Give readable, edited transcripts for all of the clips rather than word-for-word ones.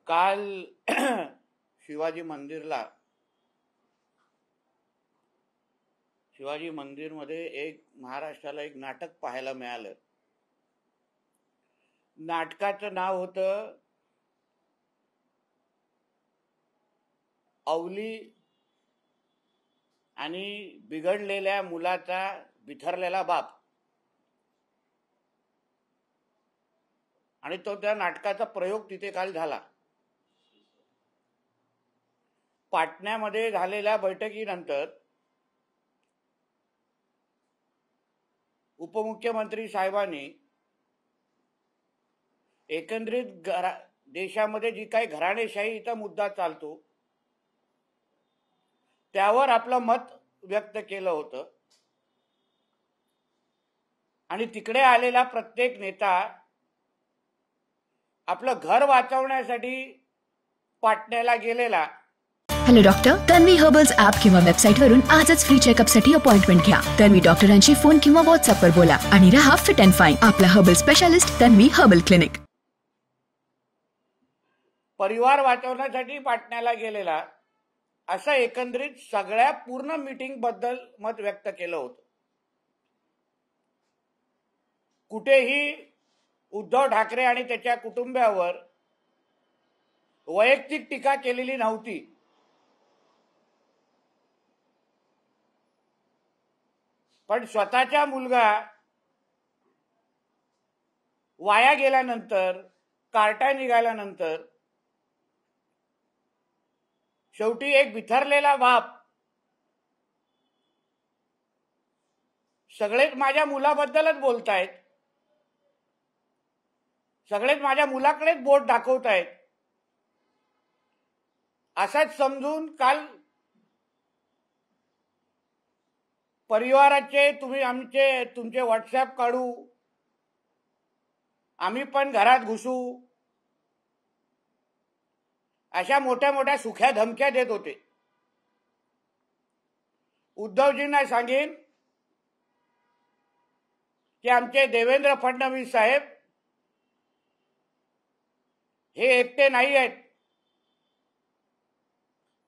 काल शिवाजी मंदिरमध्ये एक महाराष्ट्राला एक नाटक पाहायला मिळालं. नाटकाचं नाव होतं अवली आणि बिघडलेल्या मुलाचा बिथरलेला बाप. आणि तो त्या नाटकाचा प्रयोग तिथे काल झाला. पाटण्यामध्ये झालेल्या बैठकीनंतर उपमुख्यमंत्री साहेबांनी एकंदरीत देशामध्ये जी काही घराणेशाहीचा मुद्दा चालतो त्यावर आपलं मत व्यक्त केलं होतं. आणि तिकडे आलेला प्रत्येक नेता आपलं घर वाचवण्यासाठी पाटण्याला गेलेला. Hello doctor, Tanvi herbals app किंवा वेबसाईटवरून आजच फ्री चेकअपसाठी अपॉइंटमेंट घ्या. तन्वी डॉक्टरांशी फोन किंवा व्हॉट्सअपवर बोला आणि रहा फिट अँड फाईन. आपला herbal specialist Tanvi herbal clinic. परिवार वाचवण्यासाठी पाटण्याला गेलेला असं एकंदरीत सगळ्या पूर्ण मीटिंग बद्दल मत व्यक्त केलं होतं. कुठेही उद्धव ठाकरे आणि त्याच्या कुटुंबावर वैयक्तिक टीका केलेली नव्हती. पण स्वतःचा मुलगा वाया गेल्यानंतर, कार्टा निघाल्यानंतर शेवटी एक बिथरलेला बाप सगळेच माझ्या मुलाबद्दलच बोलतायत, सगळेच माझ्या मुलाकडेच बोट दाखवतायत असंच समजून काल परिवाराचे तुमचे व्हॉट्सअप काढू, आम्ही पण घरात घुसू, अशा मोठ्या मोठ्या सुख्या धमक्या देत होते. उद्धवजींना सांगेन की आमचे देवेंद्र फडणवीस साहेब हे एकटे नाही आहेत.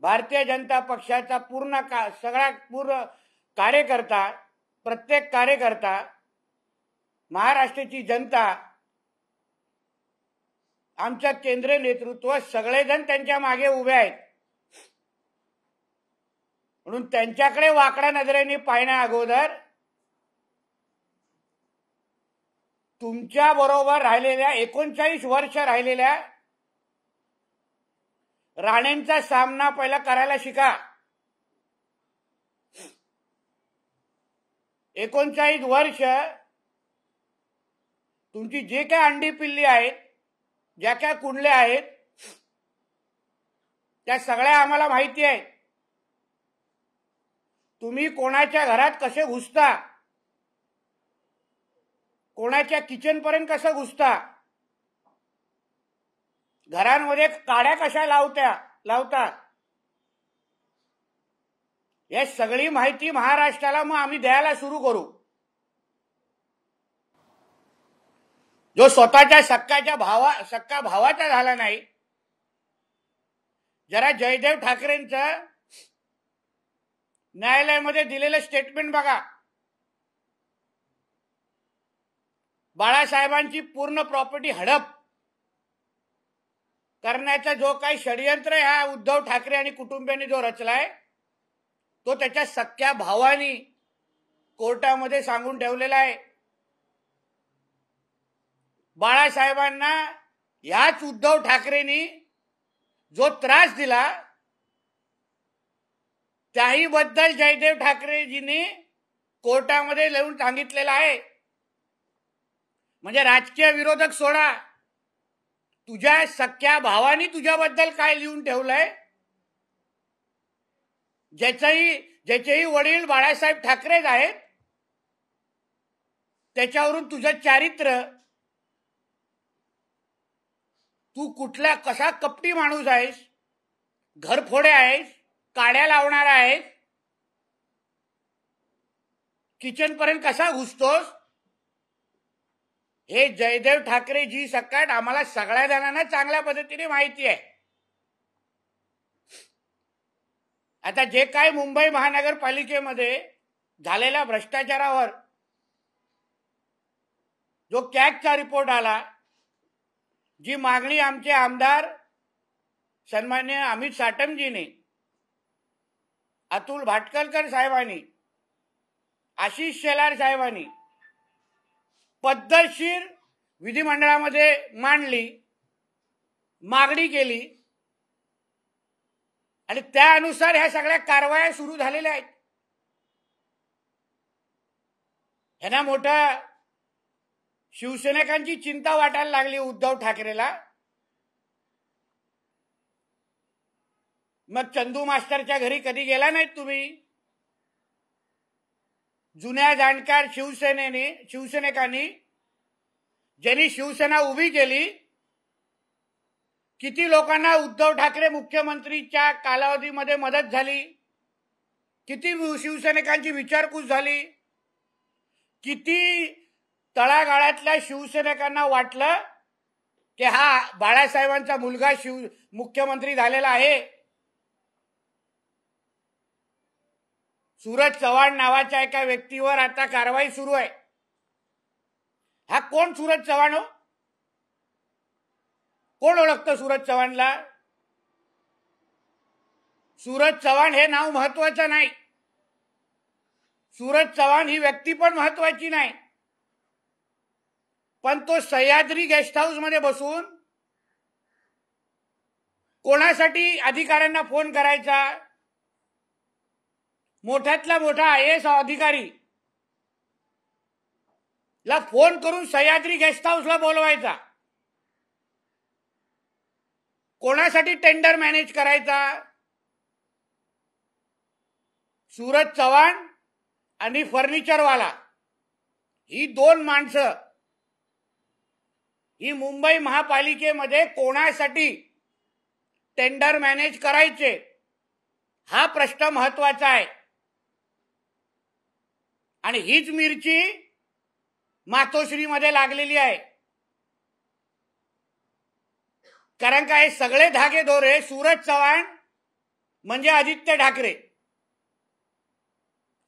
भारतीय जनता पक्षाचा पूर्ण कार्यकर्ता, प्रत्येक कार्यकर्ता, महाराष्ट्राची जनता, आमचं केंद्रीय नेतृत्व सगळेजण त्यांच्या मागे उभे आहेत. म्हणून त्यांच्याकडे वाकड्या नजरेने पाहण्या अगोदर तुमच्या बरोबर राहिलेल्या 39 वर्ष राहिलेल्या राणेंचा सामना पहिला करायला शिका. 39 वर्ष तुमची जे काय अंडी पिल्ली आहेत, ज्या काय कुंडल्या आहेत, त्या सगळ्या आम्हाला माहिती आहे. तुम्ही कोणाच्या घरात कसे घुसता, कोणाच्या किचन पर्यंत कसं घुसता, घरांमध्ये काड्या कशा लावता, या सगळी माहिती महाराष्ट्राला मग आम्ही द्यायला सुरू करू. जो स्वतःच्या सक्का भावाचा झाला नाही. जरा जयदेव ठाकरेंचं न्यायालयामध्ये दिलेलं स्टेटमेंट बघा. बाळासाहेबांची पूर्ण प्रॉपर्टी हडप करण्याचा जो काही षडयंत्र ह्या उद्धव ठाकरे आणि कुटुंबियांनी जो रचलाय तो त्याच्या सख्या भावानी कोर्टामध्ये सांगून ठेवलेला आहे. बाळासाहेबांना याच उद्धव ठाकरेंनी जो त्रास दिला त्याही बद्दल जयदेव ठाकरेजींनी कोर्टामध्ये लिहून सांगितलेलं आहे. म्हणजे राजकीय विरोधक सोडा, तुझ्या सख्या भावानी तुझ्याबद्दल काय लिहून ठेवलंय, ज्याचेही वडील बाळासाहेब ठाकरेच आहेत, त्याच्यावरून तुझं चारित्र्य, तू कसा कपटी माणूस आहेस, घरफोडे आहेस, काड्या लावणारा आहेस, किचन पर्यंत कसा घुसतोस, हे जयदेव ठाकरे जी सकट आम्हाला सगळ्या जणांना चांगल्या पद्धतीने माहिती आहे. आता जे काय मुंबई महानगरपालिकेमध्ये झालेल्या भ्रष्टाचारावर जो कॅगचा रिपोर्ट आला, जी मागणी आमचे आमदार सन्मान्य अमित साटमजीने, अतुल भाटकलकर साहेबांनी, आशिष शेलार साहेबांनी पद्धतशीर विधिमंडळामध्ये मांडली, मागणी केली आणि त्यानुसार ह्या सगळ्या कारवाया सुरू झालेल्या आहेत. ह्यांना मोठा शिवसैनिकांची चिंता वाटायला लागली उद्धव ठाकरेला. मग चंदू मास्टरच्या घरी कधी गेला नाहीत तुम्ही? जुन्या जाणकार शिवसैनिकांनी ज्यांनी शिवसेना उभी केली, किती लोकांना उद्धव ठाकरे मुख्यमंत्रीच्या कालावधीमध्ये मदत झाली, किती शिवसैनिकांची विचारपूस झाली, किती तळागाळातल्या शिवसैनिकांना वाटलं की हा बाळासाहेबांचा मुलगा मुख्यमंत्री झालेला आहे. सूरज चव्हाण नावाच्या एका व्यक्तीवर आता कारवाई सुरू आहे. हा कोण सूरज चव्हाण हो? कोण ओळखतं सूरज चव्हाणला? सूरज चव्हाण हे नाव महत्वाचं नाही, सूरज चव्हाण ही व्यक्ती पण महत्वाची नाही, पण तो सह्याद्री गेस्ट हाऊस मध्ये बसून कोणासाठी अधिकाऱ्यांना फोन करायचा? मोठ्यातला मोठा IAS अधिकारी ला फोन करून सह्याद्री गेस्ट हाऊसला बोलवायचा. कोणासाठी टेंडर मॅनेज करायचा? सूरज चव्हाण आणि फर्निचरवाला ही दोन माणसं ही मुंबई महापालिकेमध्ये कोणासाठी टेंडर मॅनेज करायचे हा प्रश्न महत्वाचा आहे. आणि हीच मिरची मातोश्रीमध्ये लागलेली आहे. कारण का हे सगळे धागे दोरे सूरज चव्हाण म्हणजे आदित्य ठाकरे,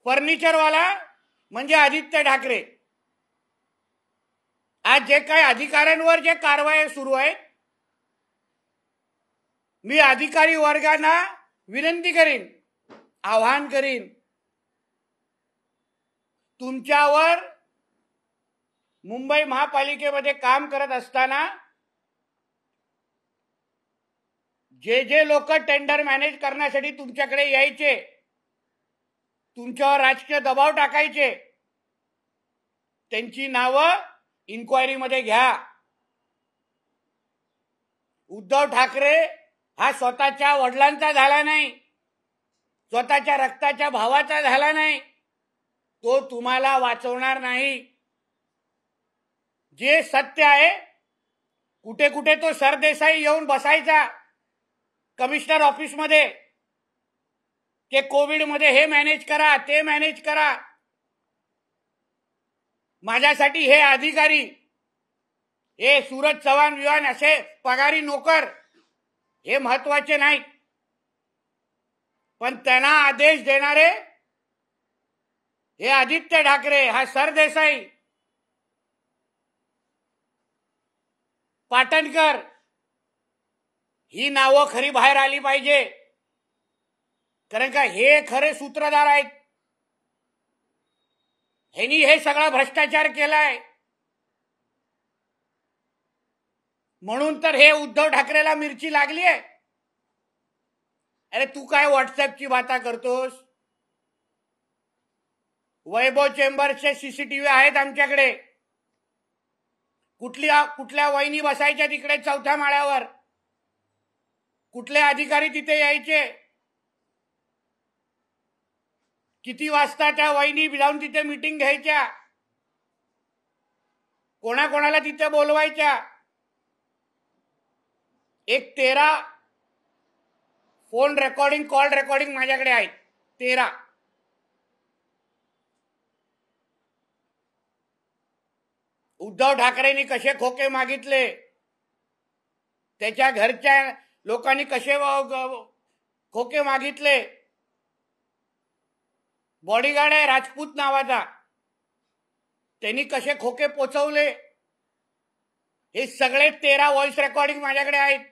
फर्निचरवाला म्हणजे आदित्य ठाकरे. आज जे काही अधिकाऱ्यांवर जे कारवाई सुरू आहे, मी अधिकारी वर्गांना विनंती करीन, आवाहन करीन, तुमच्यावर मुंबई महापालिकेमध्ये काम करत असताना जे जे लोक टेंडर मॅनेज करण्यासाठी तुमच्याकडे यायचे, तुमच्यावर राजकीय दबाव टाकायचे, त्यांची नावं इन्क्वायरीमध्ये घ्या. उद्धव ठाकरे हा स्वतःच्या वडिलांचा झाला नाही, स्वतःच्या रक्ताच्या भावाचा झाला नाही, तो तुम्हाला वाचवणार नाही. जे सत्य आहे, कुठे कुठे तो सरदेसाई येऊन बसायचा कमिशनर ऑफिसमध्ये की कोविड मध्ये हे मॅनेज करा, ते मॅनेज करा. माझ्यासाठी हे अधिकारी, हे सूरज चव्हाण विवान असे पगारी नोकर हे महत्वाचे नाहीत, पण त्यांना आदेश देणारे हे आदित्य ठाकरे, हा सरदेसाई, पाटणकर ही नावं खरी बाहेर आली पाहिजे. कारण का हे खरे सूत्रधार आहेत. ह्यांनी हे सगळा भ्रष्टाचार केलाय. म्हणून तर हे उद्धव ठाकरेला मिरची लागली आहे. अरे तू काय व्हॉट्सअपची बाता करतोस? वैभव चेंबरचे CCTV आहेत आमच्याकडे. कुठल्या वहिनी बसायच्या तिकडे चौथ्या माळ्यावर, कुठले अधिकारी तिथे यायचे, किती वाजता त्या वहिनी जाऊन तिथे मीटिंग घ्यायच्या, कोणाकोणाला तिथे बोलवायच्या. एक 13 फोन रेकॉर्डिंग, कॉल रेकॉर्डिंग माझ्याकडे आहेत. 13. उद्धव ठाकरेंनी कसे खोके मागितले, त्याच्या घरच्या लोकांनी कसे खोके मागितले. बॉडीगार्ड आहे राजपूत नावाचा, त्यांनी कसे खोके पोचवले, हे सगळे 13 व्हॉइस रेकॉर्डिंग माझ्याकडे आहेत.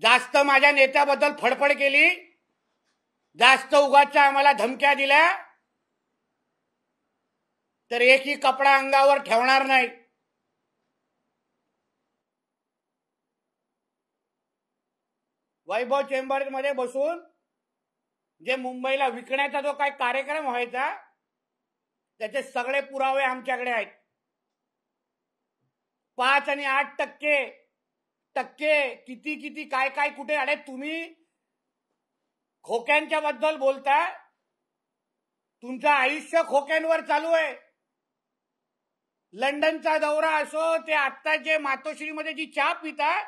जास्त माझ्या नेत्याबद्दल फडफड केली, जास्त उगाच्या आम्हाला धमक्या दिल्या, तर एकही कपडा अंगावर ठेवणार नाही. वैभव चेंबर मध्ये बसून जे मुंबईला विकण्याचा जो काही कार्यक्रम व्हायचा, त्याचे सगळे पुरावे आमच्याकडे आहेत. 5 आणि 8% किती काय काय कुठे. अरे तुम्ही खोक्यांच्या बद्दल बोलता, तुमचं आयुष्य खोक्यांवर चालू आहे. लंडनचा दौरा असो, ते आता जे मातोश्रीमध्ये जी चहा पिता,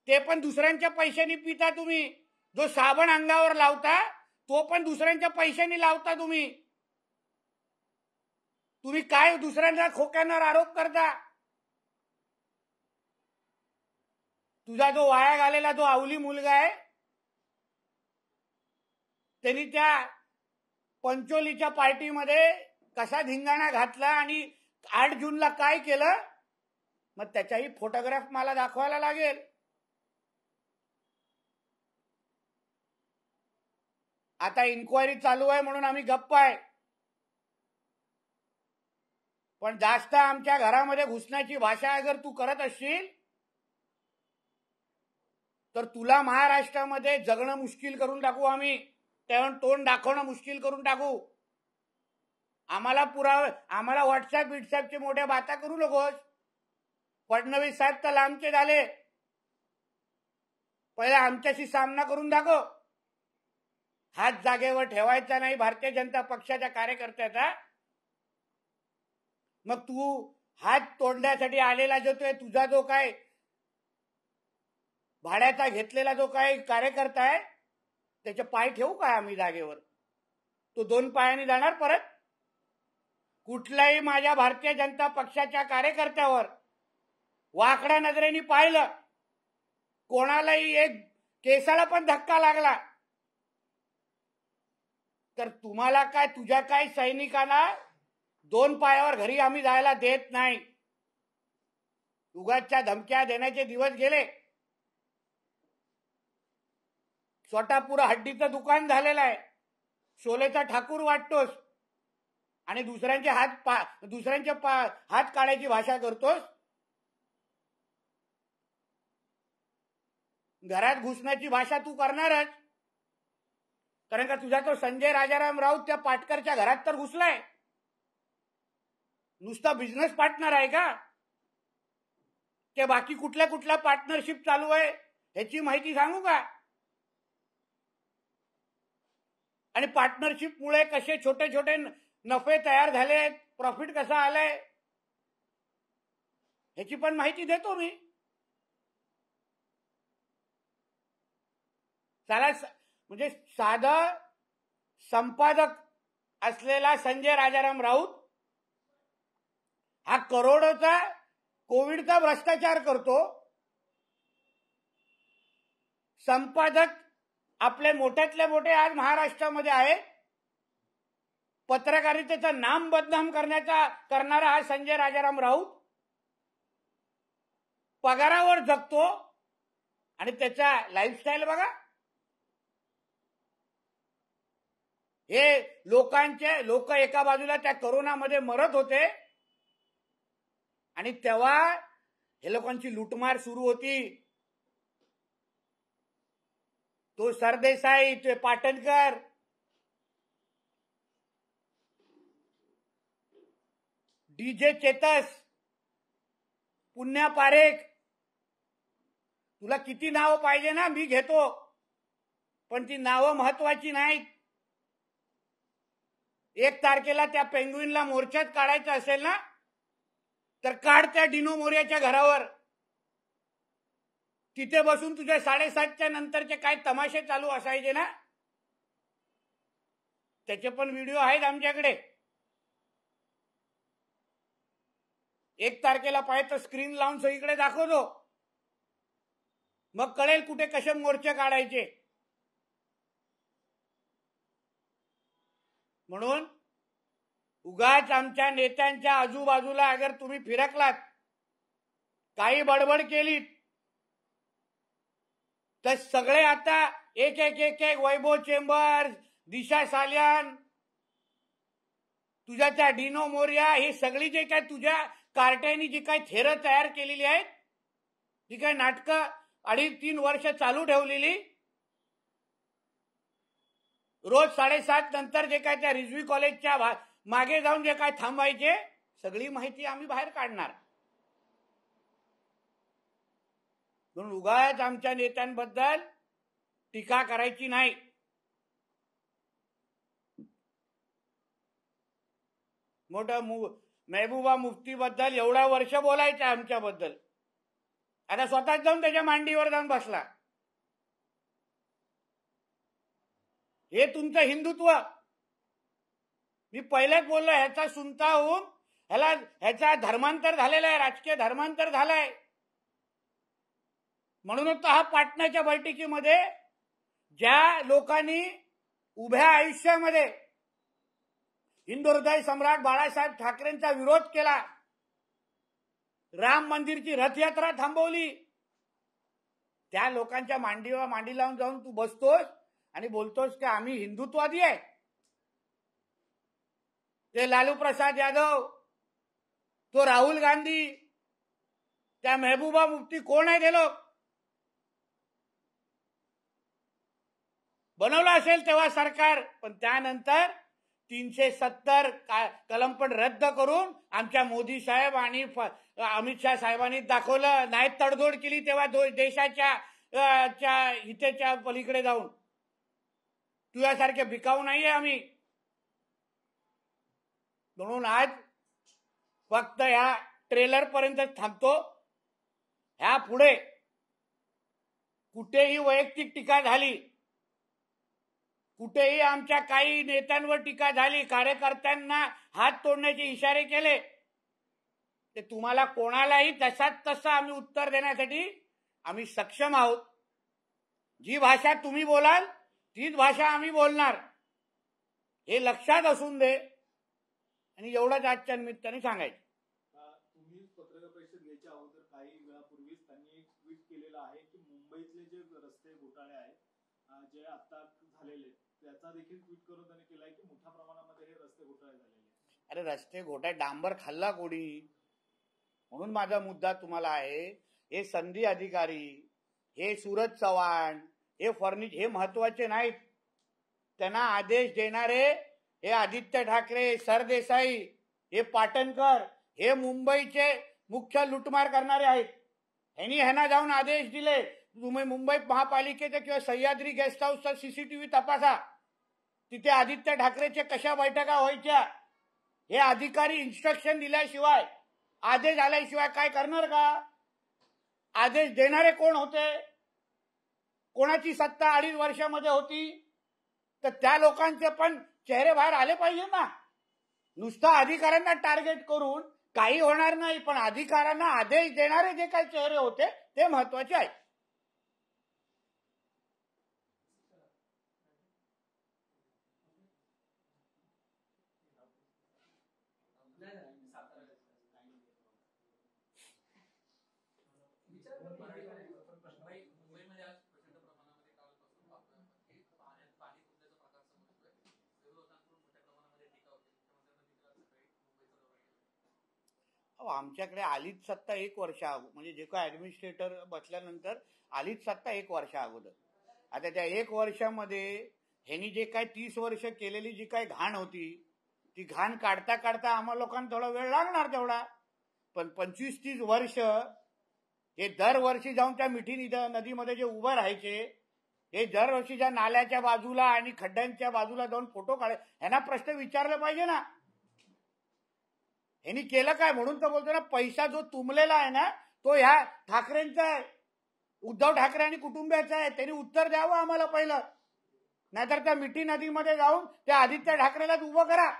ते पण दुसऱ्यांच्या पैशांनी पिता तुम्ही. जो साबण अंगावर लावता, तो पण दुसऱ्यांच्या पैशांनी लावता तुम्ही. तुम्ही काय दुसऱ्यांच्या खोक्यांवर आरोप करता. तुझा जो वाया घालेला जो आवली मुलगा आहे, त्यांनी त्या पंचोलीच्या पार्टीमध्ये कसा धिंगाणा घातला आणि 8 जूनला काय केलं, मग त्याचाही फोटोग्राफ मला दाखवायला लागेल. आता इन्क्वायरी चालू आहे म्हणून आम्ही गप्प आहे, पण जास्त आमच्या घरामध्ये घुसण्याची भाषा अगर तू करत असशील, तर तुला महाराष्ट्रामध्ये जगणं मुश्किल करून टाकू आम्ही. तेव्हा तोंड दाखवणं मुश्किल करून टाकू. आम्हाला पुरावे, आम्हाला व्हॉट्सअपचे मोठ्या बाता करू नकोस. फडणवीस साहेब तर लांबचे झाले, पहिले आमच्याशी सामना करून दाखव. हात जागेवर ठेवायचा नाही भारतीय जनता पक्षाच्या कार्यकर्त्याचा. मग तू हात तोडण्यासाठी आलेला जो तो तुझा जो काय भाड्याचा घेतलेला जो काय कार्यकर्ता आहे, त्याचे पाय ठेवू काय आम्ही जागेवर? तो 2 पायांनी जाणार परत? कुठल्याही माझ्या भारतीय जनता पक्षाच्या कार्यकर्त्यावर वाकड्या नजरेने पाहिलं, कोणालाही एक केसाला पण धक्का लागला, तर तुम्हाला काय, तुझ्या काय सैनिकांना 2 पायावर घरी आम्ही जायला देत नाही. उगाचच्या धमक्या देण्याचे दिवस गेले. स्वतः पुरा हड्डीचं दुकान झालेलं आहे. शोलेचा ठाकूर वाटतोस आणि दुसऱ्यांचे हात काढायची भाषा करतोस. घरात घुसण्याची भाषा तू करणारच, कारण का तुझा तो संजय राजाराम राऊत त्या पाटकरच्या घरात तर घुसलाय. नुसता बिझनेस पार्टनर आहे का? ते बाकी कुठल्या पार्टनरशिप चालू आहे ह्याची माहिती सांगू का? आणि पार्टनरशिप मुळे कसे छोटे छोटे नफे तयार झाले, प्रॉफिट कसा आलाय ह्याची पण माहिती देतो मी. चला, म्हणजे साधा संपादक असलेला संजय राजाराम राऊत हा करोडोचा कोविडचा भ्रष्टाचार करतो. संपादक आपले मोठ्यातले मोठे आज महाराष्ट्रामध्ये आहेत. पत्रकारितेचं नाम बदनाम करणारा हा संजय राजाराम राऊत पगारावर जगतो आणि त्याचा लाईफस्टाईल बघा. हे लोक एका बाजूला त्या कोरोनामध्ये मरत होते आणि तेव्हा हे लोकांची लूटमार सुरू होती. तो सरदेसाई, ते पाटणकर, डीजे चेतस, पुण्या पारेख, तुला किती नाव पाहिजे ना मी घेतो, पण ती नावं महत्वाची नाहीत. 1 तारखेला त्या पेंग्विनला मोर्चात काढायचं असेल ना, तर काढ त्या डिनो मोर्याच्या घरावर. तिथे बसून तुझे 7:30च्या नंतरचे काय तमाशे चालू असायचे ना, त्याचे पण व्हिडिओ आहेत आमच्याकडे. 1 तारखेला पाहिजे तर स्क्रीन लावून सगळीकडे दाखवतो, मग कळेल कुठे कसे मोर्चे काढायचे. म्हणून उगाच आमच्या नेत्यांच्या आजूबाजूला अगर तुम्ही फिरकलात, काही बडबड केली, तर सगळे आता एक एक एक एक वैभव चेंबर, दिशा सालियान, तुझ्या त्या डिनो मोरिया, हे सगळी जे काय तुझ्या कार्ट्यानी जी काय थेरं तयार केलेली आहेत, जी काय नाटकं 2.5-3 वर्ष चालू ठेवलेली, रोज 7:30 नंतर जे काय त्या रिजवी कॉलेजच्या मागे जाऊन जे काय थांबायचे, सगळी माहिती आम्ही बाहेर काढणार. म्हणून उगाच आमच्या नेत्यांबद्दल टीका करायची नाही. मोठा महबूबा मुफ्ती बद्दल एवढा वर्ष बोलायचं आमच्याबद्दल, आता स्वतःच जाऊन त्याच्या मांडीवर जाऊन बसला. हे तुमचं हिंदुत्व. मी पहिलेच बोललो, ह्याचा सुनता होऊन ह्याचा धर्मांतर झालेला आहे, राजकीय धर्मांतर झालाय. म्हणूनच हा पाटण्याच्या बैठकीमध्ये ज्या लोकांनी उभ्या आयुष्यामध्ये हिंदू हृदय सम्राट बाळासाहेब ठाकरेंचा विरोध केला, राम मंदिरची रथयात्रा थांबवली, त्या लोकांच्या मांडीवर मांडी लावून जाऊन तू बसतोस आणि बोलतोस की आम्ही हिंदुत्ववादी आहे. ते लालू प्रसाद यादव, तो राहुल गांधी, त्या महबूबा मुफ्ती कोण आहे ते लोक? बनवलं असेल तेव्हा सरकार, पण त्यानंतर 370 कलम पण रद्द करून आमच्या मोदी साहेब आणि अमित शाह साहेबांनी दाखवलं, नाही तडजोड केली तेव्हा देशाच्या हितेच्या पलीकडे जाऊन. तुझ्यासारखे बिकाऊ नाहीये आम्ही. म्हणून आज फक्त ह्या ट्रेलर पर्यंत थांबतो. ह्या पुढे कुठेही वैयक्तिक टीका झाली, कुठेही आमच्या काही नेत्यांवर टीका झाली, कार्यकर्त्यांना हात तोडण्याचे इशारे केले, ते तुम्हाला कोणालाही तसाच तसा आम्ही उत्तर देण्यासाठी आम्ही सक्षम आहोत. जी भाषा तुम्ही बोलाल तीच भाषा आम्ही बोलणार, हे लक्षात असून दे. आणि एवढंच आजच्या निमित्ताने सांगायचं. तुम्ही पत्रकार परिषद घ्यायच्या अगोदर काही वेळापूर्वीच त्यांनी एक ट्विट केलेलं आहे की मुंबईतले जे रस्ते घोटाळे आहेत जे आता झालेले, त्याचा देखील ट्विट करून त्यांनी केलाय की मोठ्या प्रमाणामध्ये हे रस्ते घोटाळे झालेले. अरे रस्ते घोटाळे, डांबर खाल्ला कोणी? म्हणून माझा मुद्दा तुम्हाला आहे, हे संधी अधिकारी, हे सूरज चव्हाण, हे फर्निच, हे महत्वाचे नाहीत. त्यांना आदेश देणारे हे आदित्य ठाकरे, सरदेसाई, हे पाटणकर, हे मुंबईचे मुख्य लुटमार करणारे आहेत. ह्यांना जाऊन आदेश दिले, तुम्ही मुंबई महापालिकेचे किंवा सह्याद्री गेस्ट हाऊसचा सीसीटीव्ही तपासा, तिथे आदित्य ठाकरेचे कशा बैठका व्हायच्या. हे अधिकारी इन्स्ट्रक्शन दिल्याशिवाय, आदेश आल्याशिवाय काय करणार का? आदेश देणारे कोण होते? कोणाची सत्ता 2.5 वर्षामध्ये होती? तर त्या लोकांचे पण चेहरे बाहेर आले पाहिजे ना. नुसतं अधिकाऱ्यांना टार्गेट करून काही होणार नाही, पण अधिकाऱ्यांना आदेश देणारे जे काही चेहरे होते ते महत्वाचे आहे. आमच्याकडे आलीच सत्ता 1 वर्ष म्हणजे जे काय ऍडमिनिस्ट्रेटर बसल्यानंतर आलीच सत्ता 1 वर्षा अगोदर. आता त्या 1 वर्षामध्ये ह्यांनी जे काय 30 वर्ष केलेली जी काय घाण होती, ती घाण काढता काढता आम्हाला लोकांना थोडा वेळ लागणार तेवढा, पण 25-30 वर्ष हे दरवर्षी जाऊन त्या मिठी नदीमध्ये जे उभं राहायचे, हे दरवर्षी ज्या नाल्याच्या बाजूला आणि खड्ड्यांच्या बाजूला जाऊन फोटो काढे, ह्यांना प्रश्न विचारले पाहिजे ना, ह्यांनी केलं काय? म्हणून तर बोलतो ना, पैसा जो तुंबलेला आहे ना तो ह्या ठाकरेंचा आहे, उद्धव ठाकरे आणि कुटुंबियाचा आहे. त्यांनी उत्तर द्यावं आम्हाला पहिलं, नाहीतर त्या मिठी नदीमध्ये जाऊन त्या आदित्य ठाकरेलाच उभं करा,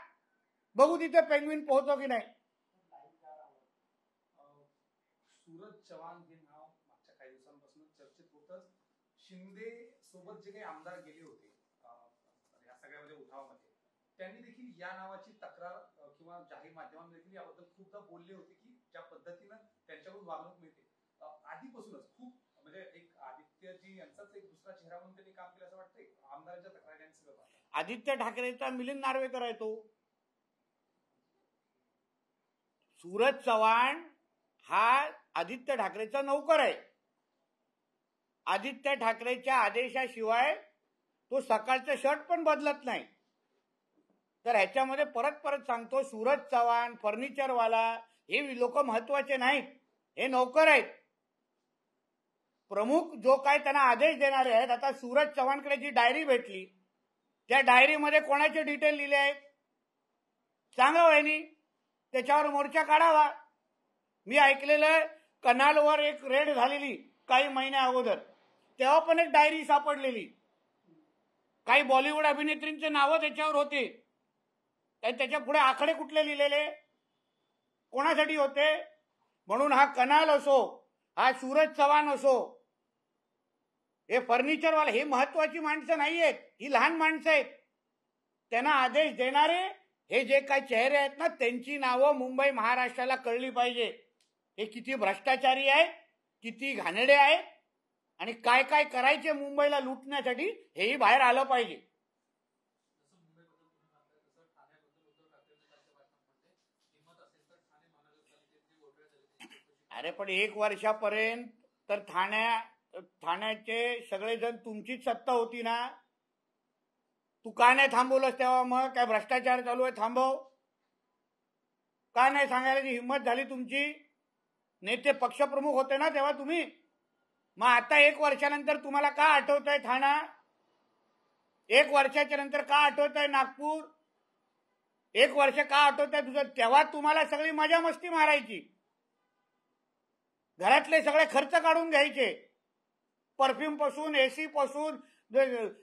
बघू तिथे पेंग्विन पोहोचतो की नाही. शिंदे सोबत जे काही आमदार गेले होते या सगळ्यामध्ये उठावामध्ये, त्यांनी देखील या नावाची तक्रार किंवा जाहीर माध्यमांमध्ये देखील याबद्दल खूपदा बोलले होते की ज्या पद्धतीनं त्यांच्याकडून वागणूक मिळते आधीपासूनच खूप म्हणजे एक आदित्यजी यांचाच एक दुसरा चेहरा म्हणून त्यांनी काम केलं असं वाटतंय आमदारांच्या तक्रारी सगळं. आदित्य ठाकरेचा मिलिंद नार्वेकर आहे तो. सूरज चव्हाण हा आदित्य ठाकरेचा नौकर आहे. आदित्य ठाकरेच्या आदेशाशिवाय तो सकाळचं शर्ट पण बदलत नाही. तर ह्याच्यामध्ये परत परत सांगतो, सूरज चव्हाण फर्निचरवाला हे लोक महत्वाचे नाहीत, हे नौकर आहेत. प्रमुख जो काय त्यांना आदेश देणारे आहेत, आता सूरज चव्हाणकडे जी डायरी भेटली त्या डायरीमध्ये कोणाचे डिटेल लिहिले आहेत सांगा वहिनी, त्याच्यावर मोर्चा काढावा. मी ऐकलेलं कनालवर एक रेड झालेली काही महिन्या अगोदर, तेव्हा पण एक डायरी सापडलेली, काही बॉलिवूड अभिनेत्रींचे नावं त्याच्यावर होते. त्याच्या पुढे आकडे कुठले लिहिलेले, कोणासाठी होते. म्हणून हा कनाल असो, हा सूरज चव्हाण असो, हे फर्निचरवाला हे महत्वाची माणसं नाही आहेत, ही लहान माणसं आहेत. त्यांना आदेश देणारे हे जे काही चेहरे आहेत ना, त्यांची नावं मुंबई महाराष्ट्राला कळली पाहिजे. हे किती भ्रष्टाचारी आहेत, किती घाणेरडे आहेत आणि काय काय करायचे मुंबईला लुटण्यासाठी हेही बाहेर आलं पाहिजे. अरे पण 1 वर्षापर्यंत तर ठाण्याचे सगळेजण तुमचीच सत्ता होती ना, तू का नाही थांबवलंस तेव्हा? मग काय भ्रष्टाचार चालू आहे, थांबव का नाही सांगायची हिंमत झाली तुमची? नेते पक्षप्रमुख होते ना तेव्हा तुम्ही. मग आता 1 वर्षानंतर तुम्हाला का आठवतंय ठाणा? 1 वर्षाच्या नंतर का आठवतंय नागपूर? 1 वर्ष का आठवतंय तुझं? तेव्हा तुम्हाला सगळी मजा मस्ती मारायची, घरातले सगळे खर्च काढून घ्यायचे, परफ्यूम पासून एसी पासून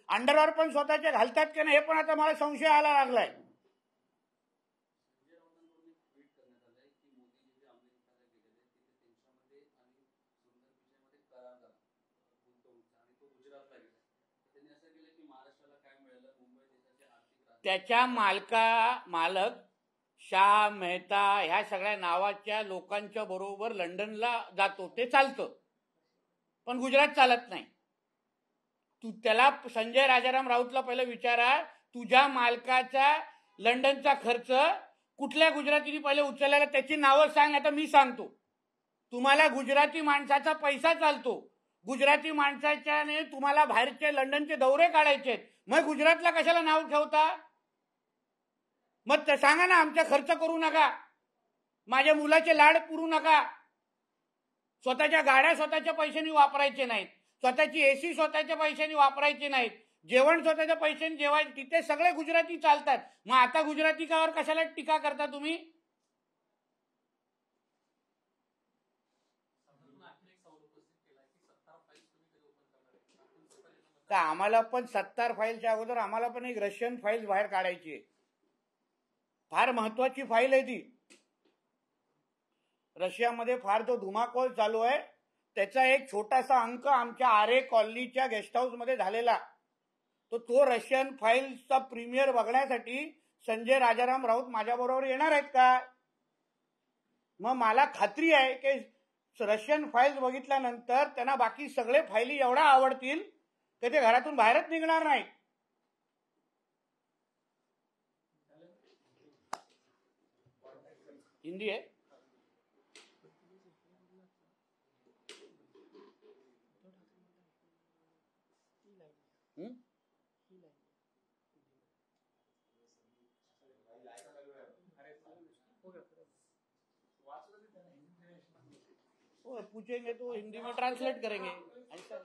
अंडरवेअर पण स्वतःचे घालतात की नाही हे पण आता मला संशय आला लागलाय. त्याच्या मालक शाह मेहता ह्या सगळ्या नावाच्या लोकांच्या बरोबर लंडनला जातो, ते चालतं, पण गुजरात चालत नाही. तू त्याला संजय राजाराम राऊतला पहिलं विचारा, तुझ्या मालकाचा लंडनचा खर्च कुठल्या गुजरातीने पहिले उचललेला त्याची नावं सांग. आता मी सांगतो तुम्हाला, गुजराती माणसाचा पैसा चालतो, गुजराती माणसाच्याने तुम्हाला बाहेरचे लंडनचे दौरे काढायचे, मग गुजरातला कशाला नाव ठेवता? मग सांगा ना, आमचा खर्च करू नका, माझ्या मुलाचे लाड पुरू नका, स्वतःच्या गाड्या स्वतःच्या पैशाने वापरायचे नाहीत, स्वतःची एसी स्वतःच्या पैशाने वापरायची नाहीत, जेवण स्वतःच्या पैशाने जेवायचे, तिथे सगळे गुजराती चालतात. मग आता गुजरातीकावर कशाला टीका करता तुम्ही? तर आम्हाला पण 70 फाईलच्या अगोदर आम्हाला पण एक रशियन फाईल बाहेर काढायची आहे, फार महत्वाची फाईल आहे ती. रशियामध्ये फार जो धुमाकूळ चालू आहे त्याचा एक छोटासा अंक आमच्या आरे कॉलनीच्या गेस्ट हाऊस मध्ये झालेला, तो रशियन फाईलचा प्रीमियर बघण्यासाठी संजय राजाराम राऊत माझ्या बरोबर येणार आहेत का? मग मला खात्री आहे की रशियन फाईल्स बघितल्यानंतर त्यांना बाकी सगळे फाईली एवढा आवडतील की ते घरातून बाहेरच निघणार नाही. हिंदी है? वो पूछेंगे तो हिंदी में ट्रांसलेट करेंगे, ऐसा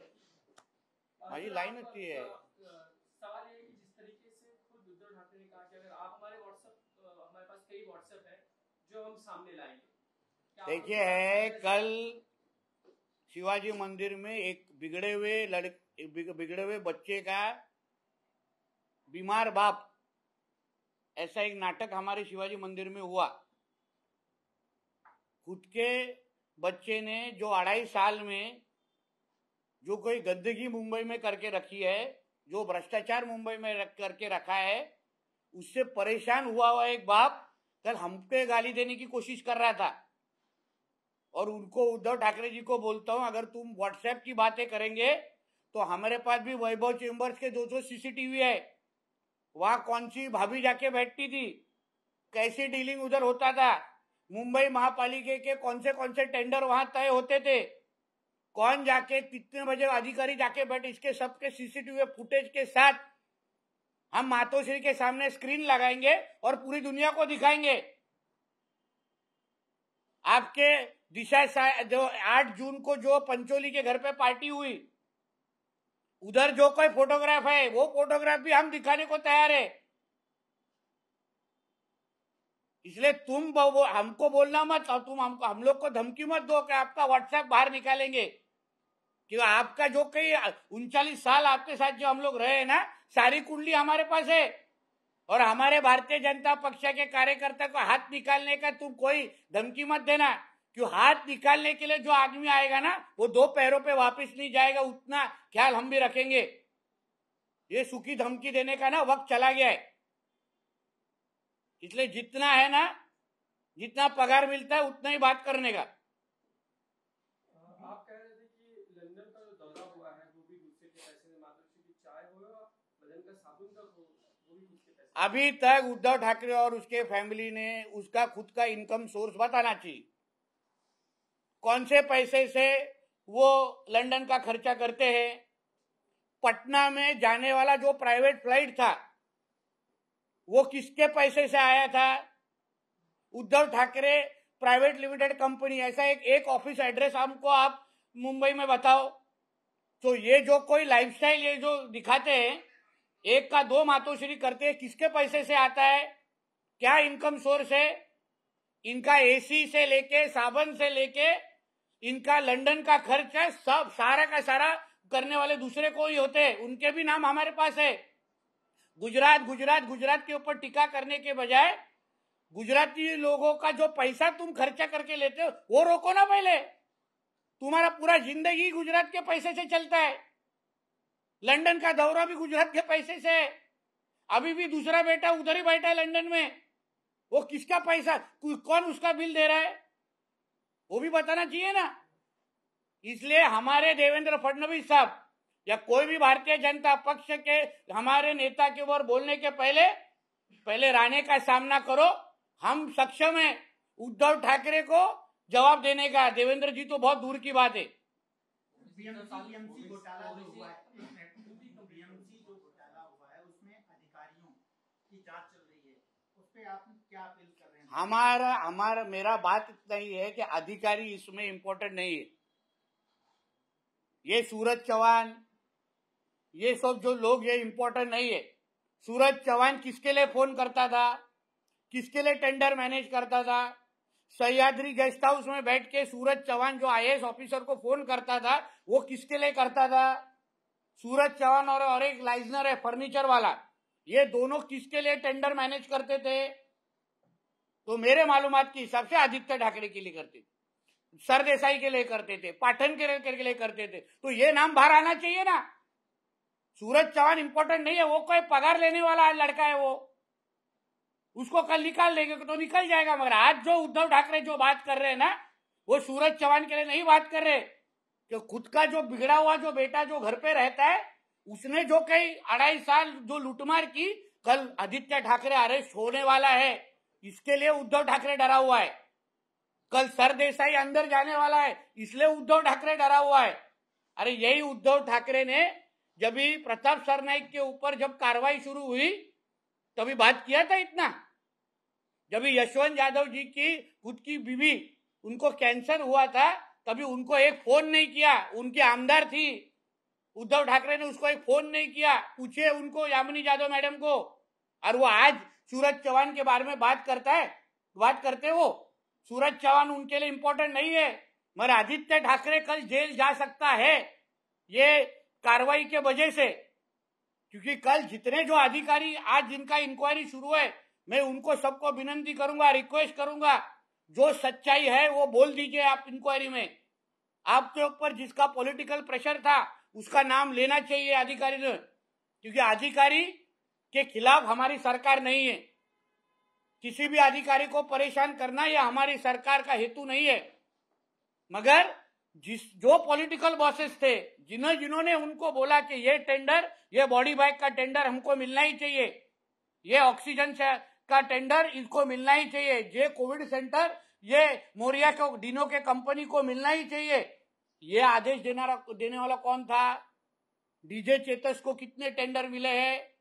हमारी लाइन होती है. सवाल ये है कि जिस तरीके से खुद उद्धव ठाकरे ने कहा कि अगर आप हमारे पास कई व्हाट्सएप है जो हम सामने लाएंगे. देखिए है, कल शिवाजी मंदिर में एक बिगड़े हुए बच्चे का बीमार बाप, ऐसा एक नाटक हमारे शिवाजी मंदिर में हुआ. खुद के बच्चे ने जो 2.5 साल में जो कोई गंदगी मुंबई में करके रखी है, जो भ्रष्टाचार मुंबई में करके रखा है, उससे परेशान हुआ एक बाप कल हमको गाली देने की कोशिश कर रहा था। और उनको, उद्धव ठाकरे जी को बोलता हूं, अगर तुम व्हाट्सएप की बातें करेंगे तो हमारे पास भी वैभव चेंबर्स के 200 सीसीटीवी है। वहां कौन सी भाभी जाके बैठती थी, कैसी डीलिंग उधर होता था, मुंबई महापालिका के कौन से टेंडर वहां तय होते थे, कौन जाके कितने बजे अधिकारी जाके बैठे, इसके सबके सीसीटीवी फुटेज के साथ हम मातोश्री के सामने स्क्रीन लगाएंगे और पूरी दुनिया को दिखाएंगे। आपके दिशा जो 8 जून को जो पंचोली के घर पे पार्टी हुई, उधर जो कोई फोटोग्राफ है वो फोटोग्राफ भी हम दिखाने को तैयार है। इसलिए तुम हमको बोलना मत, और तुम हम लोग को धमकी मत दो कि आपका व्हाट्सएप बाहर निकालेंगे। कि आपका जो कई 39 साल आपके साथ जो हम लोग रहे ना, सारी कुंडली हमारे पास है। और हमारे भारतीय जनता पक्ष के कार्यकर्ता को हाथ निकालने का तुम कोई धमकी मत देना, क्यों हाथ निकालने के लिए जो आदमी आएगा ना, वो 2 पैरों पे वापस नहीं जाएगा, उतना ख्याल हम भी रखेंगे। ये सूखी धमकी देने का ना वक्त चला गया है। इसलिए जितना है ना, जितना पगार मिलता है उतना ही बात करने का। आप कह रहे थे कि लंदन का जो दौरा हुआ है वो भी दूसरे के पैसे से, मातोश्री की चाय हो और बदन का साबुन का वो भी दूसरे पैसे। अभी तक उद्धव ठाकरे और उसके फैमिली ने उसका खुद का इनकम सोर्स बताना चाहिए, कौन से पैसे से वो लंदन का खर्चा करते हैं। पटना में जाने वाला जो प्राइवेट फ्लाइट था वो किसके पैसे से आया था? Uddhav Thackeray private limited company, ऐसा एक ऑफिस एड्रेस हमको आप मुंबई में बताओ। तो ये जो कोई लाइफस्टाइल ये जो दिखाते हैं, 1 का 2 मातोश्री करते हैं, किसके पैसे से आता है, क्या इनकम सोर्स है इनका? एसी से लेके साबन से लेके इनका लंदन का खर्च है, सब सारा का सारा करने वाले दूसरे को ही होते हैं। उनके भी नाम हमारे पास है। गुजरात के ऊपर टीका करने के बजाय गुजराती लोगों का जो पैसा तुम खर्चा करके लेते हो वो रोको ना पहले। तुम्हारा पूरा जिंदगी गुजरात के पैसे से चलता है। लंदन का दौरा भी गुजरात के पैसे से है। अभी भी दूसरा बेटा उधर ही बैठा है लंदन में, वो किसका पैसा, कौन उसका बिल दे रहा है, वो भी बताना चाहिए ना। इसलिए हमारे देवेंद्र फडणवीस साहब या कोई भी भारतीय जनता पक्ष के हमारे नेता के ऊपर बोलने के पहले राणे का सामना करो। हम सक्षम हैं उद्धव ठाकरे को जवाब देने का। देवेंद्र जी तो बहुत दूर की बात है। बीएमसी घोटाला जो हुआ है, बीएमसी जो घोटाला हुआ है उसमें अधिकारियों की जांच चल रही है, उस पे आप क्या अपील कर रहे हैं? हमारा मेरा बात इतना ही है कि अधिकारी इसमें इंपॉर्टेंट नहीं है। ये सूरज चौहान, ये सब जो लोग, ये इंपॉर्टेंट नहीं है। सूरज चौहान किसके लिए फोन करता था, किसके लिए टेंडर मैनेज करता था? सह्याद्री गेस्ट हाउस में बैठ के सूरज चौहान जो आईएएस ऑफिसर को फोन करता था, वो किसके लिए करता था? सूरज चौहान और एक लाइजनर है फर्नीचर वाला, ये दोनों किसके लिए टेंडर मैनेज करते थे? तो मेरे मालूमात के हिसाब से आदित्य ठाकरे के लिए करते थे, सरदेसाई के लिए करते थे, पाठन के लिए करते थे। तो ये नाम बाहर आना चाहिए ना। सूरज चौहान इंपॉर्टेंट नहीं है, वो कोई पगार लेने वाला लड़का है, वो उसको कल निकाल देंगे तो निकल जाएगा। मगर आज जो उद्धव ठाकरे जो बात कर रहे हैं ना, वो सूरज चौहान के लिए नहीं बात कर रहे कि खुद का जो बिगड़ा हुआ जो बेटा जो घर पे रहता है, उसने जो कई 2.5 साल जो लूटमार की, कल आदित्य ठाकरे अरेस्ट होने वाला है, इसके लिए उद्धव ठाकरे डरा हुआ है। कल सरदेसाई अंदर जाने वाला है, इसलिए उद्धव ठाकरे डरा हुआ है। अरे यही उद्धव ठाकरे ने जब भी प्रताप सरनाईक के ऊपर जब कार्रवाई शुरू हुई तभी बात किया था इतना। जब यशवंत यादव जी की खुद की बीवी, उनको कैंसर हुआ था, तभी उनको एक फोन नहीं किया। उनकी आमदार थी, उद्धव ठाकरे ने उसको एक फोन नहीं किया। पूछे उनको, यामिनी यादव मैडम को। और वो आज सूरज चौहान के बारे में बात करते वो सूरज चौहान उनके लिए इंपॉर्टेंट नहीं है। मगर आदित्य ठाकरे कल जेल जा सकता है ये कार्रवाई के वजह से, क्योंकि कल जितने जो अधिकारी आज जिनका इंक्वायरी शुरू है, मैं उनको सबको विनंती करूंगा, रिक्वेस्ट करूंगा, जो सच्चाई है वो बोल दीजिए आप इंक्वायरी में। आपके ऊपर जिसका पॉलिटिकल प्रेशर था उसका नाम लेना चाहिए अधिकारी ने, क्योंकि अधिकारी के खिलाफ हमारी सरकार नहीं है। किसी भी अधिकारी को परेशान करना यह हमारी सरकार का हेतु नहीं है। मगर जो पॉलिटिकल बॉसेस थे, जिन्होंने उनको बोला कि ये टेंडर, ये बॉडी बैग का टेंडर हमको मिलना ही चाहिए, ये ऑक्सीजन का टेंडर इसको मिलना ही चाहिए, ये कोविड सेंटर ये मोरिया के डिनो के कंपनी को मिलना ही चाहिए, ये आदेश देने वाला कौन था? डीजे चेतस को कितने टेंडर मिले हैं?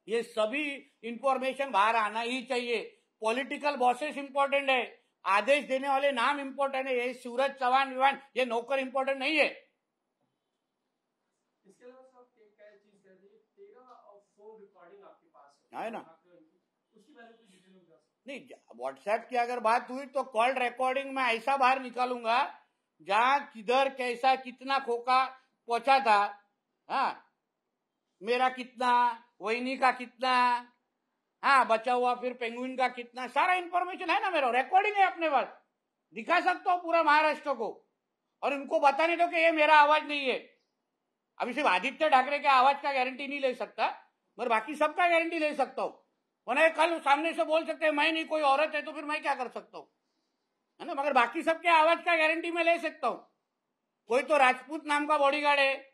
ये सभी इंफॉर्मेशन बाहर आना ही चाहिए। पॉलिटिकल बॉसेस इंपॉर्टेंट है, आदेश देने वाले नाम इंपॉर्टेंट है। ये सूरज चौहान विवान ये नौकर इंपॉर्टेंट नहीं है। इसके अलावा सर क्या चीज कह रही है, 13 फोन रिकॉर्डिंग आपके पास है ना, उसकी बारे में कुछ डिटेल में नहीं। व्हाट्सएप की अगर बात हुई तो कॉल रिकॉर्डिंग में ऐसा बाहर निकालूंगा जहां किधर कैसा कितना खोखा पहुंचा था, हाँ, मेरा कितना, वहीनी का कितना, हाँ, बचा हुआ फिर पेंगुइन का कितना, सारा इंफॉर्मेशन है ना, मेरा रिकॉर्डिंग है अपने पास, दिखा सकता हूँ पूरा महाराष्ट्र को। और उनको बताने दो कि ये मेरा आवाज नहीं है। अभी सिर्फ आदित्य ठाकरे के आवाज का गारंटी नहीं ले सकता, मगर बाकी सबका गारंटी ले सकता हूँ। वरना कल सामने से बोल सकते हैं मैं नहीं, कोई औरत है, तो फिर मैं क्या कर सकता हूँ, है ना। मगर बाकी सबके आवाज का गारंटी मैं ले सकता हूँ। कोई तो राजपूत नाम का बॉडीगार्ड है,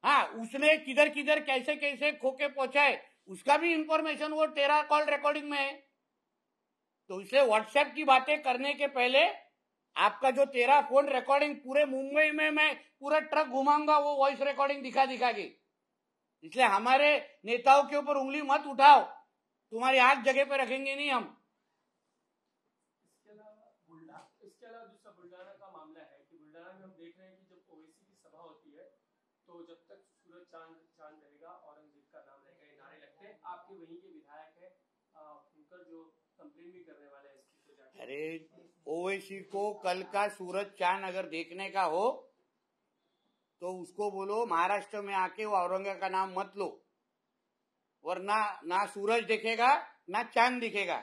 हाँ, उसने किधर किधर कैसे कैसे खोके पहुंचाए उसका भी इंफॉर्मेशन वो 13 कॉल रिकॉर्डिंग में है। तो इसलिए व्हाट्सएप की बातें करने के पहले आपका जो 13 फोन रिकॉर्डिंग पूरे मुंबई में मैं पूरा ट्रक घुमाऊंगा वो वॉइस रिकॉर्डिंग दिखा के। इसलिए हमारे नेताओं के ऊपर उंगली मत उठाओ, तुम्हारी आग जगह पे रखेंगे नहीं हम। इसके अलावा दूसरा बुल्डाना का मामला है कि बुल्डाना में हम देख रहे हैं कि जब ओवैसी की सभा होती है तो जब तक सूरज चांद रहेगा, औरंगजेब का नाम रहेगा, ये नारे लगते हैं। आपके वहीं के विधायक है, उनकर जो कंप्लेन भी करने वाले हैं एसपी को जाके। अरे ओवैसी को कल का सूरज चांद अगर देखने का हो तो उसको बोलो महाराष्ट्र में आके वो औरंगजेब का नाम मत लो, वरना ना सूरज दिखेगा ना चांद दिखेगा।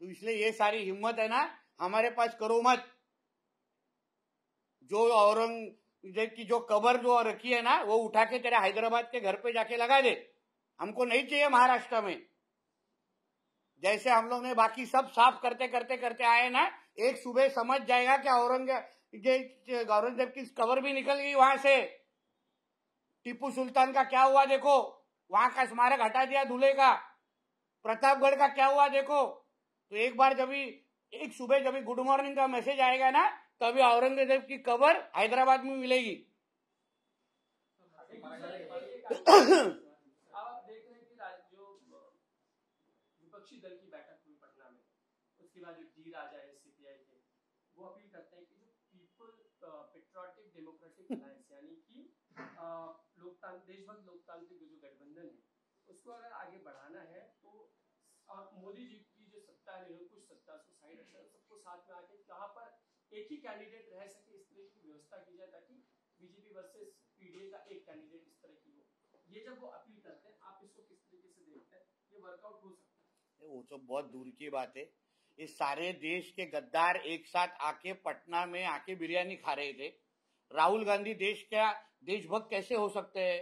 तो इसलिए ये सारी हिम्मत है ना हमारे पास करो मत। जो औरंगजेब की जो कबर जो रखी है ना वो उठा के तेरे हैदराबाद के घर पे जाके लगा दे, हमको नहीं चाहिए महाराष्ट्र में। जैसे हम लोग ने बाकी सब साफ करते करते करते आए ना, एक सुबह समझ जाएगा कि औरंगजेब की कबर भी निकल गई वहां से। टीपू सुल्तान का क्या हुआ देखो, वहां का स्मारक हटा दिया दूल्हे का। प्रतापगढ़ का क्या हुआ देखो। तो एक बार जब एक सुबह जब गुड मॉर्निंग का मैसेज आएगा ना तभी औरंगजेब की कबर हैदराबाद में मिलेगी। विपक्षी दल की बैठक हुई पटना में, उसके बाद जो डी राजा है सीपीआई के, वो अपील करते हैं कि जो पीपल पेट्रियोटिक डेमोक्रेटिक अलायंस यानी कि देशभक्त लोकतांत्रिक जो गठबंधन है उसको अगर आगे बढ़ाना है तो और मोदी जी की जो सत्ता है, निरंकुश सत्ता, उसको साइड रखना, सबको साथ में आके कहां पर एक ही कैंडिडेट रह सके इस तरह की व्यवस्था की जाए ताकि बीजेपी वर्सेस पीडीए का एक कैंडिडेट इस तरह की हो। ये जब वो अपील करते हैं, आप इसको किस तरीके से देखते हैं? ये वर्कआउट हो सकता है? वो तो बहुत दूर की बात है। इस सारे देश के गद्दार एक साथ आके पटना में आके बिरयानी खा रहे थे। राहुल गांधी देश का देशभक्त कैसे हो सकते हैं?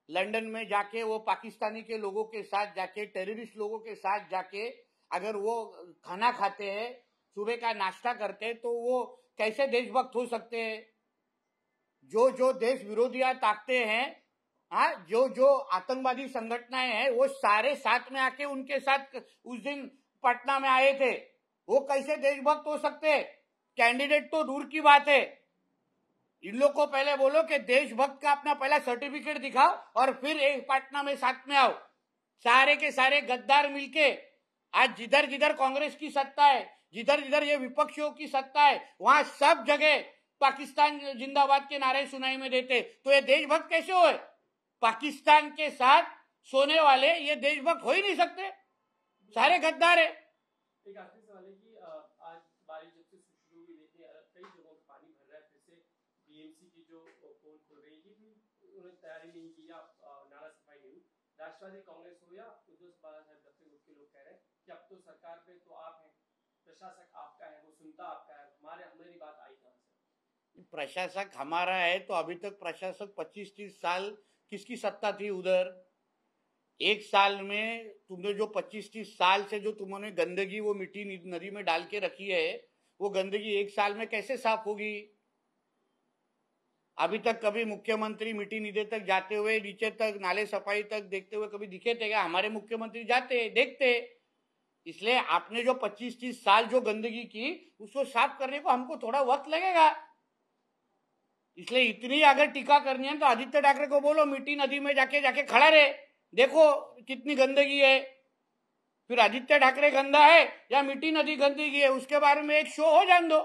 लंदन में जाके वो पाकिस्तानी के लोगों के साथ जाके, टेररिस्ट लोगों के साथ जाके अगर वो खाना खाते हैं, सुबह का नाश्ता करते हैं, तो वो कैसे देशभक्त हो सकते हैं? जो देश विरोधियां ताकते हैं, हाँ, जो आतंकवादी संगठनाएं हैं, वो सारे साथ में आके उनके साथ उस दिन पटना में आए थे। वो कैसे देशभक्त हो सकते हैं? कैंडिडेट तो दूर की बात है। इन लोग को पहले बोलो कि देशभक्त का अपना पहला सर्टिफिकेट दिखाओ और फिर एक पटना में साथ में आओ। सारे के सारे गद्दार मिलके आज जिधर जिधर कांग्रेस की सत्ता है, जिधर जिधर ये विपक्षियों की सत्ता है, वहां सब जगह पाकिस्तान जिंदाबाद के नारे सुनाई में देते। तो ये देशभक्त कैसे हो? पाकिस्तान के साथ सोने वाले ये देशभक्त हो ही नहीं सकते, सारे गद्दार है। एक आखिरी सवाल है कि आज बारिश जब से शुरू हुई, देखिए कई जगहों पे पानी भर रहा है। फिर से बीएमसी की जो पोल खुल रही है, उन्होंने तैयारी नहीं की या नारा सफाई नहीं हुई। राष्ट्रवादी कांग्रेस हो या उद्धव बाला साहब दफ्तर के लोग कह रहे हैं कि अब तो सरकार पे तो आप हैं, प्रशासक आपका है, वो सुनता आपका है, हमारी बात आई कहां से? प्रशासक हमारा है तो अभी तक प्रशासक 25-30 साल किसकी सत्ता थी उधर? एक साल में तुमने जो 25-30 साल से जो तुमने गंदगी वो मिट्टी नदी में डाल के रखी है, वो गंदगी एक साल में कैसे साफ होगी? अभी तक कभी मुख्यमंत्री मिट्टी निधि तक जाते हुए, नीचे तक नाले सफाई तक देखते हुए कभी दिखे थे क्या? हमारे मुख्यमंत्री जाते देखते। इसलिए आपने जो 25-30 साल जो गंदगी की उसको साफ करने को हमको थोड़ा वक्त लगेगा। इसलिए इतनी अगर टीका करनी है तो आदित्य ठाकरे को बोलो मिट्टी नदी में जाके खड़ा रहे, देखो कितनी गंदगी है। फिर आदित्य ठाकरे गंदा है या मिट्टी नदी गंदगी है, उसके बारे में एक शो हो जाने दो।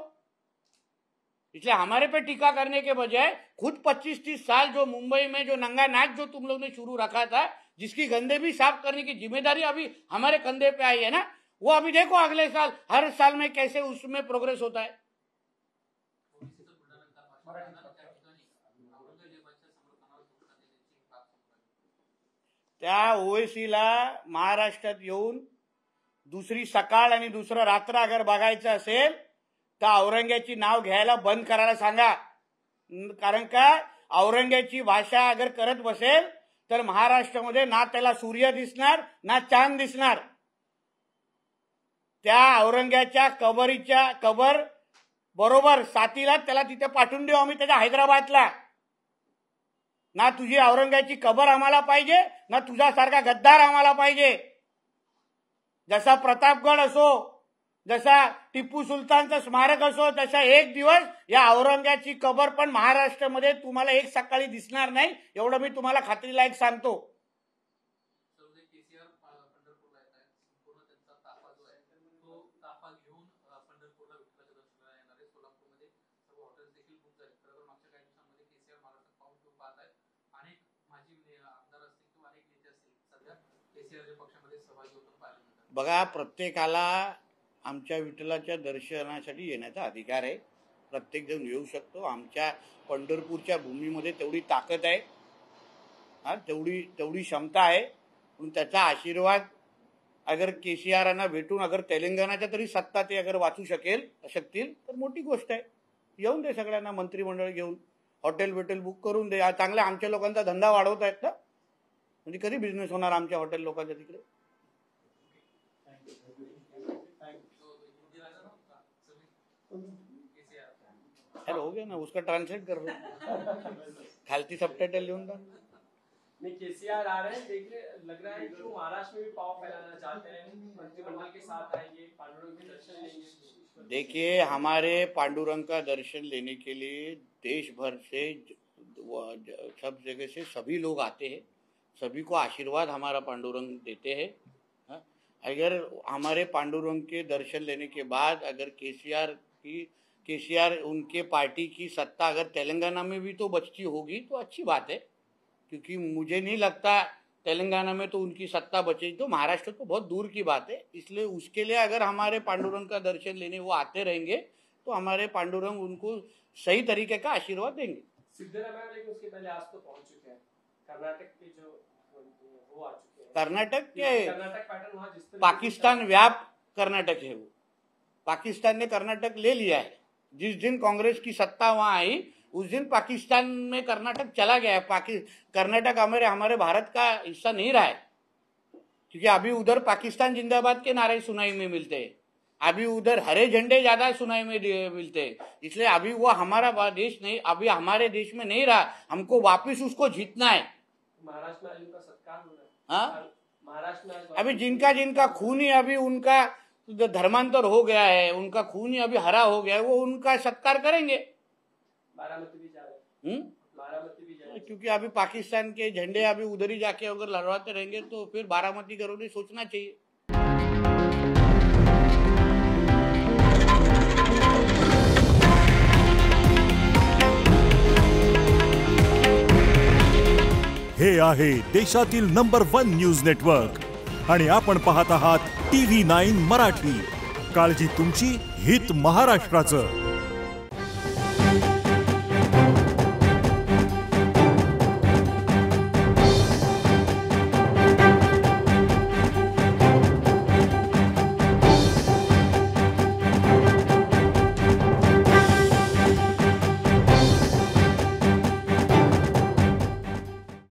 इसलिए हमारे पे टीका करने के बजाय खुद 25-30 साल जो मुंबई में जो नंगा नाच जो तुम लोग ने शुरू रखा था, जिसकी गंदे भी साफ करने की जिम्मेदारी अभी हमारे कंधे पे आई है ना, वो अभी देखो अगले साल हर साल में कैसे उसमें प्रोग्रेस होता है। त्या ओवेसीला महाराष्ट्रात येऊन दुसरी सकाळ आणि दुसरं रात्र अगर बघायचं असेल तर औरंग्याची नाव घ्यायला बंद करायला सांगा। कारण का औरंग्याची भाषा अगर करत बसेल तर महाराष्ट्रामध्ये ना त्याला सूर्य दिसणार ना चांद दिसणार। त्या औरंग्याच्या कबर बरोबर साथीला त्याला तिथे पाठवून देऊ आम्ही त्याच्या हैदराबादला। ना तुझी औरंग्याची कबर आम्हाला पाहिजे, ना तुझ्यासारखा गद्दार आम्हाला पाहिजे। जसा प्रतापगड असो, जसा टिपू सुलतानचं स्मारक असो, तसा एक दिवस या औरंग्याची कबर पण महाराष्ट्रामध्ये तुम्हाला एक सकाळी दिसणार नाही, एवढं मी तुम्हाला खात्रीलायक सांगतो। बघा, प्रत्येकाला आमच्या विठ्ठलाच्या दर्शनासाठी येण्याचा अधिकार आहे। प्रत्येक जण येऊ शकतो। आमच्या पंढरपूरच्या भूमीमध्ये तेवढी ताकद आहे, तेवढी क्षमता आहे। पण त्याचा आशीर्वाद अगर केसीआरांना भेटून अगर तेलंगणाच्या तरी सत्ता ते अगर वाचू शकतील तर मोठी गोष्ट आहे। येऊन दे सगळ्यांना, मंत्रिमंडळ घेऊन हॉटेल बुक करून दे। चांगला आमच्या लोकांचा धंदा वाढवत आहेत ना, म्हणजे कधी बिझनेस होणार आमच्या हॉटेल लोकांच्या तिकडे? हेलो हो गया ना, उसका ट्रांसलेट कर लो, खालती सबटाइटल लिखून दो। नहीं, केसीआर आ रहे हैं, देखिए लग रहा है कि वो महाराष्ट्र में भी पाव फैलाना चाहते हैं, मंत्रिमंडल के साथ आएंगे, पांडुरंग के दर्शन लेंगे। देखिए, हमारे पांडुरंग का दर्शन लेने के लिए देश भर से सब जगह से सभी लोग आते हैं, सभी को आशीर्वाद हमारा पांडुरंग देते हैं। अगर हमारे पांडुरंग के दर्शन लेने के बाद अगर केसीआर उनके पार्टी की सत्ता अगर तेलंगाना में भी तो बचती होगी तो अच्छी बात है, क्योंकि मुझे नहीं लगता तेलंगाना में तो उनकी सत्ता बचेगी, तो महाराष्ट्र तो बहुत दूर की बात है। इसलिए उसके लिए अगर हमारे पांडुरंग का दर्शन लेने वो आते रहेंगे तो हमारे पांडुरंग उनको सही तरीके का आशीर्वाद देंगे। सिद्धरामैया लेकिन उसके पहले आज तो पहुंच चुके हैं, कर्नाटक के जो वो आ चुके हैं। कर्नाटक पैटर्न वहां जिस पाकिस्तान व्याप कर्नाटक है, वो पाकिस्तान ने कर्नाटक ले लिया है। जिस दिन कांग्रेस की सत्ता वहां आई उस दिन पाकिस्तान में कर्नाटक चला गया है। कर्नाटक हमारे भारत का हिस्सा नहीं रहा है, क्योंकि अभी उधर पाकिस्तान जिंदाबाद के नारे सुनाई में मिलते हैं, अभी उधर हरे झंडे ज्यादा सुनाई में मिलते हैं। इसलिए अभी वो हमारा देश नहीं, अभी हमारे देश में नहीं रहा, हमको वापिस उसको जीतना है। महाराष्ट्र में जिनका सत्कार हो रहा है, हाँ, महाराष्ट्र में अभी जिनका खून ही अभी उनका धर्मांतर हो गया है, उनका खून ही अभी हरा हो गया है, वो उनका सत्कार करेंगे। बारामती भी जा रहे हैं, बारामती भी जा रहे हैं, क्योंकि अभी पाकिस्तान के झंडे अभी उधर ही जाके अगर लहराते रहेंगे तो फिर बारामती का रोड सोचना चाहिए। हे आहे देशातील नंबर 1 न्यूज नेटवर्क आणि आपण पाहत आहात TV9 मराठी। काळजी तुमची, हित महाराष्ट्राचं।